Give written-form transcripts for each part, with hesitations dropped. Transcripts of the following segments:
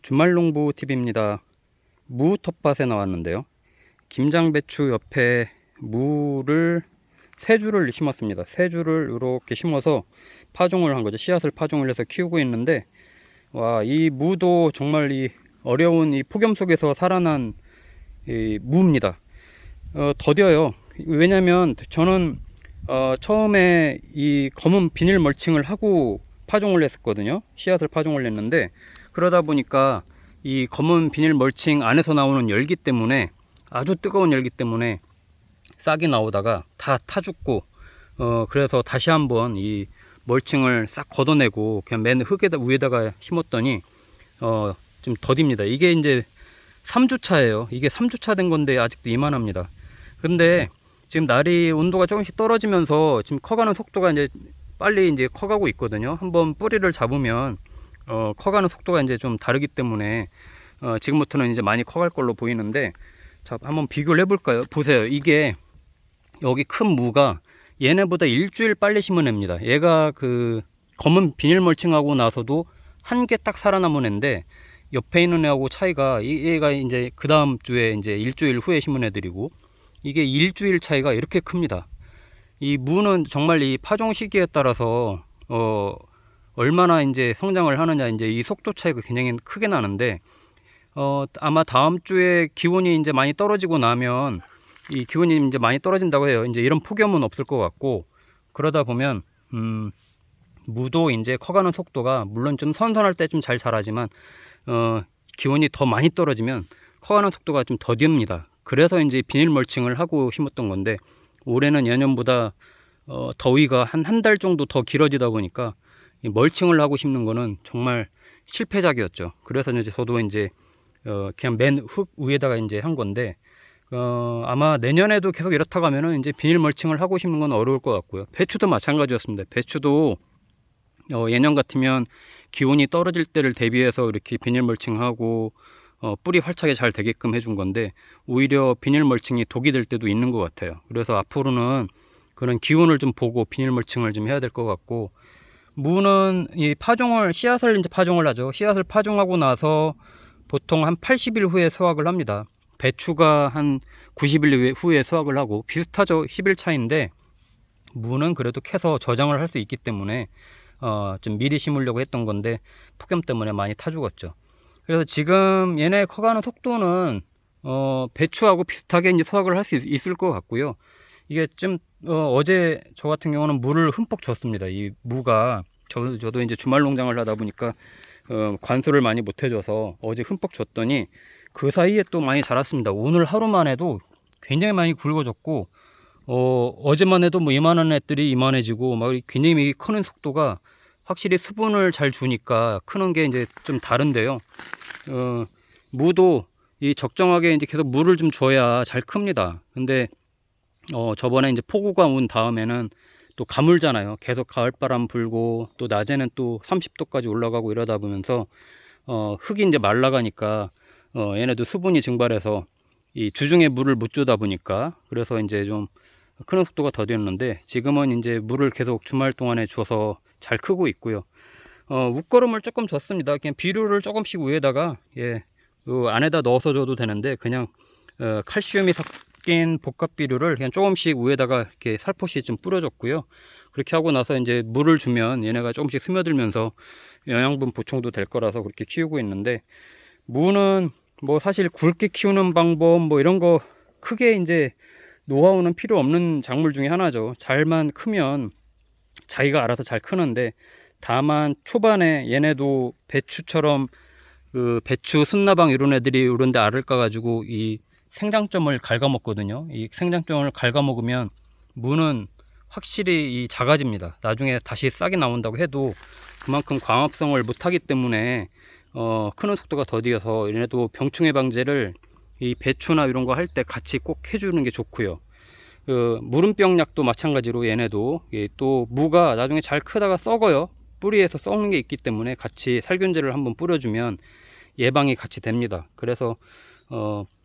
주말농부TV입니다. 무 텃밭에 나왔는데요. 김장배추 옆에 무를 세 줄을 심었습니다. 세 줄을 이렇게 심어서 파종을 한 거죠. 씨앗을 파종을 해서 키우고 있는데, 와, 이 무도 정말 이 어려운 이 폭염 속에서 살아난 이 무입니다. 더뎌요. 왜냐면 저는 처음에 이 검은 비닐 멀칭을 하고 파종을 했었거든요. 씨앗을 파종을 했는데, 그러다 보니까 이 검은 비닐 멀칭 안에서 나오는 열기 때문에, 아주 뜨거운 열기 때문에 싹이 나오다가 다 타 죽고, 그래서 다시 한번 이 멀칭을 싹 걷어내고 그냥 맨 흙에다 위에다가 심었더니 좀 더딥니다. 이게 이제 3주차예요. 이게 3주차 된 건데 아직도 이만합니다. 근데 지금 날이 온도가 조금씩 떨어지면서 지금 커가는 속도가 이제 빨리 이제 커가고 있거든요. 한번 뿌리를 잡으면 커가는 속도가 이제 좀 다르기 때문에 지금부터는 이제 많이 커갈 걸로 보이는데, 자, 한번 비교를 해볼까요? 보세요. 이게 여기 큰 무가 얘네보다 일주일 빨리 심은 애입니다. 얘가 그 검은 비닐 멀칭하고 나서도 한 개 딱 살아남은 애인데, 옆에 있는 애하고 차이가, 얘가 이제 그 다음 주에 이제 일주일 후에 심은 애들이고, 이게 일주일 차이가 이렇게 큽니다. 이 무는 정말 이 파종 시기에 따라서 얼마나 이제 성장을 하느냐, 이제 이 속도 차이가 굉장히 크게 나는데, 아마 다음 주에 기온이 이제 많이 떨어지고 나면, 이 기온이 이제 많이 떨어진다고 해요. 이제 이런 폭염은 없을 것 같고, 그러다 보면 무도 이제 커가는 속도가 물론 좀 선선할 때 좀 잘 자라지만 기온이 더 많이 떨어지면 커가는 속도가 좀 더딥니다. 그래서 이제 비닐 멀칭을 하고 심었던 건데, 올해는 예년보다 더위가 한 달 정도 더 길어지다 보니까 이 멀칭을 하고 심는 거는 정말 실패작이었죠. 그래서 이제 저도 이제 그냥 맨 흙 위에다가 이제 한 건데, 아마 내년에도 계속 이렇다 가면은 이제 비닐 멀칭을 하고 심는 건 어려울 것 같고요. 배추도 마찬가지였습니다. 배추도 예년 같으면 기온이 떨어질 때를 대비해서 이렇게 비닐 멀칭하고 뿌리 활착이 잘 되게끔 해준 건데, 오히려 비닐 멀칭이 독이 될 때도 있는 것 같아요. 그래서 앞으로는 그런 기온을 좀 보고 비닐 멀칭을 좀 해야 될 것 같고, 무는 이 파종을, 씨앗을 이제 파종을 하죠. 씨앗을 파종하고 나서 보통 한 80일 후에 수확을 합니다. 배추가 한 90일 후에 수확을 하고 비슷하죠. 10일 차인데, 무는 그래도 캐서 저장을 할 수 있기 때문에 좀 미리 심으려고 했던 건데 폭염 때문에 많이 타 죽었죠. 그래서 지금 얘네 커가는 속도는 배추하고 비슷하게 이제 수확을 할 수 있을 것 같고요. 이게 좀 어제 저 같은 경우는 물을 흠뻑 줬습니다. 이 무가 저도 이제 주말 농장을 하다 보니까 관수를 많이 못 해줘서 어제 흠뻑 줬더니 그 사이에 또 많이 자랐습니다. 오늘 하루만 해도 굉장히 많이 굵어졌고, 어제만 해도 뭐 이만한 애들이 이만해지고 막 굉장히 크는 속도가, 확실히 수분을 잘 주니까 크는 게 이제 좀 다른데요. 무도 이 적정하게 이제 계속 물을 좀 줘야 잘 큽니다. 근데 저번에 이제 폭우가 온 다음에는 또 가물잖아요. 계속 가을바람 불고 또 낮에는 또 30도까지 올라가고 이러다 보면서 흙이 이제 말라가니까 얘네도 수분이 증발해서 이 주중에 물을 못 주다 보니까, 그래서 이제 좀 크는 속도가 더뎠는데, 지금은 이제 물을 계속 주말 동안에 줘서 잘 크고 있고요. 웃거름을 조금 줬습니다. 그냥 비료를 조금씩 위에다가 요 안에다 넣어서 줘도 되는데, 그냥 칼슘이 섞인 복합 비료를 그냥 조금씩 위에다가 이렇게 살포시 좀 뿌려줬고요. 그렇게 하고 나서 이제 물을 주면 얘네가 조금씩 스며들면서 영양분 보충도 될 거라서 그렇게 키우고 있는데, 무는 뭐 사실 굵게 키우는 방법 뭐 이런 거 크게 이제 노하우는 필요 없는 작물 중에 하나죠. 잘만 크면 자기가 알아서 잘 크는데, 다만 초반에 얘네도 배추처럼 그 배추 순나방 이런 애들이 이런데 알을 까가지고 이 생장점을 갉아먹거든요. 이 생장점을 갉아먹으면 무는 확실히 이 작아집니다. 나중에 다시 싹이 나온다고 해도 그만큼 광합성을 못하기 때문에 크는 속도가 더디어서, 얘네도 병충해 방제를 이 배추나 이런 거 할 때 같이 꼭 해주는 게 좋고요. 무름병 약도 마찬가지로 얘네도 또 무가 나중에 잘 크다가 썩어요. 뿌리에서 썩는 게 있기 때문에 같이 살균제를 한번 뿌려주면 예방이 같이 됩니다. 그래서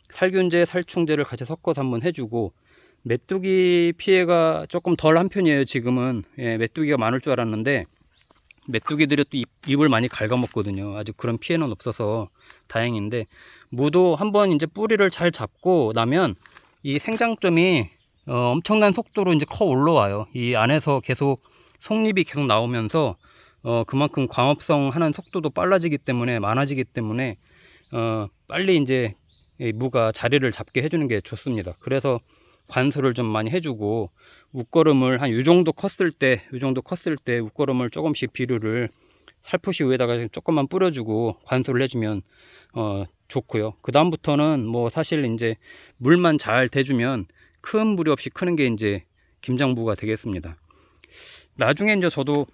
살균제, 살충제를 같이 섞어서 한번 해주고, 메뚜기 피해가 조금 덜 한 편이에요. 지금은 메뚜기가 많을 줄 알았는데 메뚜기들이 또 잎을 많이 갉아먹거든요. 아직 그런 피해는 없어서 다행인데, 무도 한번 이제 뿌리를 잘 잡고 나면 이 생장점이 엄청난 속도로 이제 커 올라와요. 이 안에서 계속 속잎이 계속 나오면서 그만큼 광합성 하는 속도도 빨라지기 때문에, 많아지기 때문에 빨리 이제 이 무가 자리를 잡게 해주는 게 좋습니다. 그래서 관수를 좀 많이 해주고, 웃거름을 한 요 정도 컸을 때 웃거름을 조금씩 비료를 살포시 위에다가 조금만 뿌려주고 관수를 해주면 좋고요. 그 다음부터는 뭐 사실 이제 물만 잘 대주면 큰 무리 없이 크는 게 이제 김장무가 되겠습니다. 나중에 이제 저도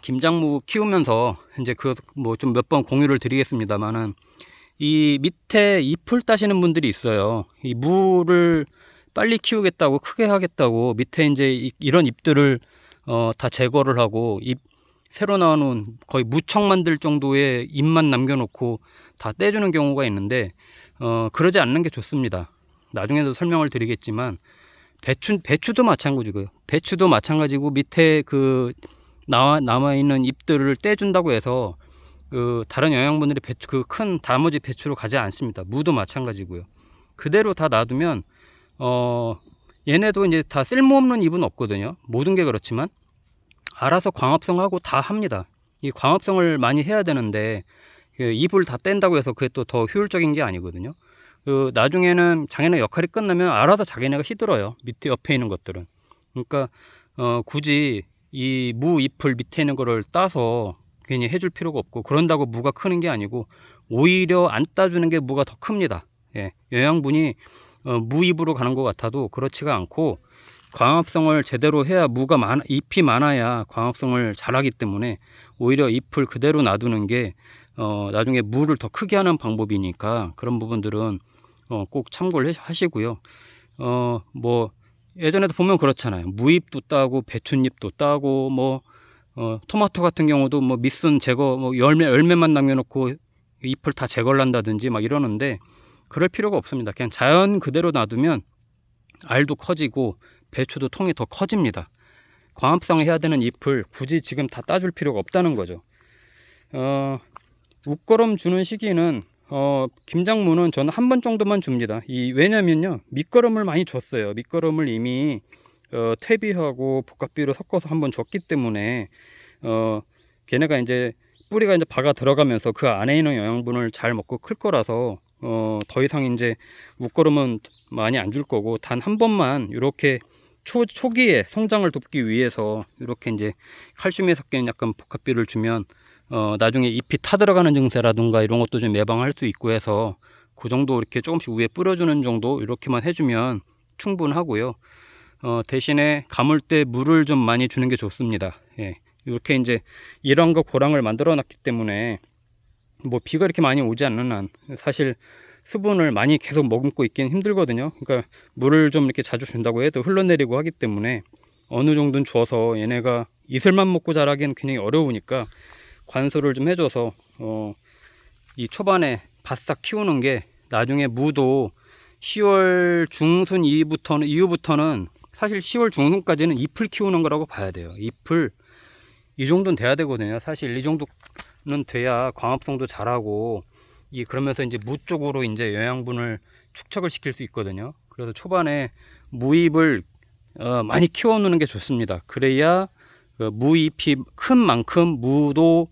김장무 키우면서 이제 그 뭐 좀 몇 번 공유를 드리겠습니다만은, 이 밑에 잎을 따시는 분들이 있어요. 이 무를 빨리 키우겠다고, 크게 하겠다고 밑에 이제 이런 잎들을 다 제거를 하고, 잎 새로 나오는 거의 무청 만들 정도의 잎만 남겨놓고 다 떼주는 경우가 있는데, 그러지 않는 게 좋습니다. 나중에도 설명을 드리겠지만, 배추도 마찬가지고요. 배추도 마찬가지고, 밑에 그 남아있는 잎들을 떼준다고 해서 그 다른 영양분들이 배추, 그 큰 나머지 배추로 가지 않습니다. 무도 마찬가지고요. 그대로 다 놔두면 얘네도 이제 다 쓸모없는 잎은 없거든요. 모든 게 그렇지만 알아서 광합성하고 다 합니다. 이 광합성을 많이 해야 되는데 잎을 다 뗀다고 해서 그게 또 더 효율적인 게 아니거든요. 나중에는 자기네 역할이 끝나면 알아서 자기네가 시들어요. 밑에 옆에 있는 것들은. 그러니까 굳이 이 무 잎을 밑에 있는 거를 따서 괜히 해줄 필요가 없고, 그런다고 무가 크는 게 아니고 오히려 안 따주는 게 무가 더 큽니다. 예, 영양분이 무 잎으로 가는 것 같아도 그렇지가 않고, 광합성을 제대로 해야 잎이 많아야 광합성을 잘하기 때문에 오히려 잎을 그대로 놔두는 게 나중에 무를 더 크게 하는 방법이니까, 그런 부분들은 꼭 참고를 하시고요. 뭐 예전에도 보면 그렇잖아요. 무잎도 따고 배춧잎도 따고, 뭐 토마토 같은 경우도 뭐 밑순 제거, 뭐 열매만 남겨놓고 잎을 다 제거를 한다든지 막 이러는데, 그럴 필요가 없습니다. 그냥 자연 그대로 놔두면 알도 커지고 배추도 통이 더 커집니다. 광합성 해야 되는 잎을 굳이 지금 다 따줄 필요가 없다는 거죠. 웃거름 주는 시기는 김장무는 저는 한 번 정도만 줍니다. 왜냐면요, 밑거름을 많이 줬어요. 밑거름을 이미 퇴비하고 복합비료 섞어서 한번 줬기 때문에 걔네가 이제 뿌리가 이제 박아 들어가면서 그 안에 있는 영양분을 잘 먹고 클 거라서 더 이상 이제 웃거름은 많이 안 줄 거고, 단 한 번만 이렇게 초기에 성장을 돕기 위해서 이렇게 이제 칼슘이 섞인 약간 복합비를 주면 나중에 잎이 타들어가는 증세라든가 이런 것도 좀 예방할 수 있고 해서, 그 정도 이렇게 조금씩 위에 뿌려주는 정도 이렇게만 해주면 충분하고요. 대신에 감을 때 물을 좀 많이 주는 게 좋습니다. 예, 이렇게 이제 이런 거 고랑을 만들어 놨기 때문에 뭐 비가 이렇게 많이 오지 않는 한 사실 수분을 많이 계속 머금고 있기는 힘들거든요. 그러니까 물을 좀 이렇게 자주 준다고 해도 흘러내리고 하기 때문에 어느 정도는 줘서, 얘네가 이슬만 먹고 자라기는 굉장히 어려우니까 관수를 좀 해줘서 이 초반에 바싹 키우는 게, 나중에 무도 10월 중순 이후부터는 사실 10월 중순까지는 잎을 키우는 거라고 봐야 돼요. 잎을 이 정도는 돼야 되거든요. 사실 이 정도는 돼야 광합성도 잘하고, 그러면서 이제 무 쪽으로 이제 영양분을 축적을 시킬 수 있거든요. 그래서 초반에 무잎을 많이 키워 놓는 게 좋습니다. 그래야 무잎이 큰 만큼 무도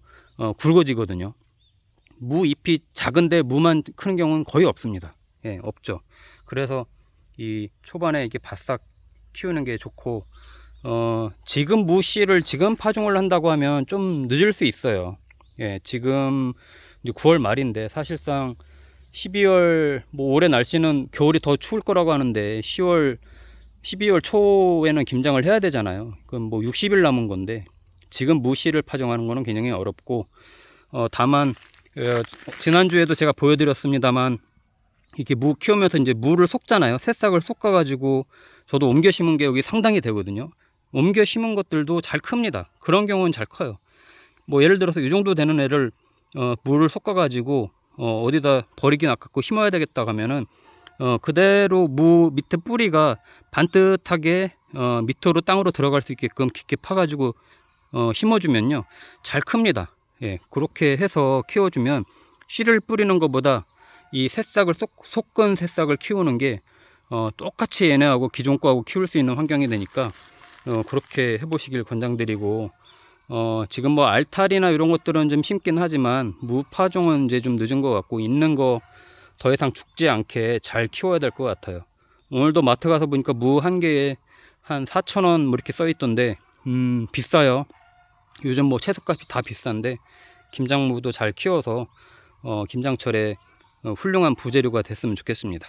굵어지거든요. 무잎이 작은데 무만 크는 경우는 거의 없습니다. 예, 없죠. 그래서 이 초반에 이렇게 바싹 키우는 게 좋고, 지금 무 씨를 지금 파종을 한다고 하면 좀 늦을 수 있어요. 예, 지금 이제 9월 말인데 사실상 12월, 뭐 올해 날씨는 겨울이 더 추울 거라고 하는데 12월 초에는 김장을 해야 되잖아요. 그럼 뭐 60일 남은 건데 지금 무 씨를 파종하는 거는 굉장히 어렵고, 다만 지난주에도 제가 보여드렸습니다만, 이렇게 무 키우면서 이제 무를 솎잖아요. 새싹을 솎아가지고 저도 옮겨 심은 게 여기 상당히 되거든요. 옮겨 심은 것들도 잘 큽니다. 그런 경우는 잘 커요. 뭐 예를 들어서 이 정도 되는 애를 물을 솎아가지고 어디다 버리긴 아깝고 심어야 되겠다 하면은 그대로 무 밑에 뿌리가 반듯하게 밑으로 땅으로 들어갈 수 있게끔 깊게 파가지고 심어주면요 잘 큽니다. 예, 그렇게 해서 키워주면 씨를 뿌리는 것보다 이 새싹을 속건 새싹을 키우는 게 똑같이 얘네하고 기존 거하고 키울 수 있는 환경이 되니까 그렇게 해보시길 권장드리고, 지금 뭐 알탈이나 이런 것들은 좀 심긴 하지만 무 파종은 이제 좀 늦은 것 같고, 있는 거 더 이상 죽지 않게 잘 키워야 될 것 같아요. 오늘도 마트 가서 보니까 무 한 개에 한 4,000원 뭐 이렇게 써 있던데 비싸요. 요즘 뭐 채소값이 다 비싼데 김장무도 잘 키워서 김장철에 훌륭한 부재료가 됐으면 좋겠습니다.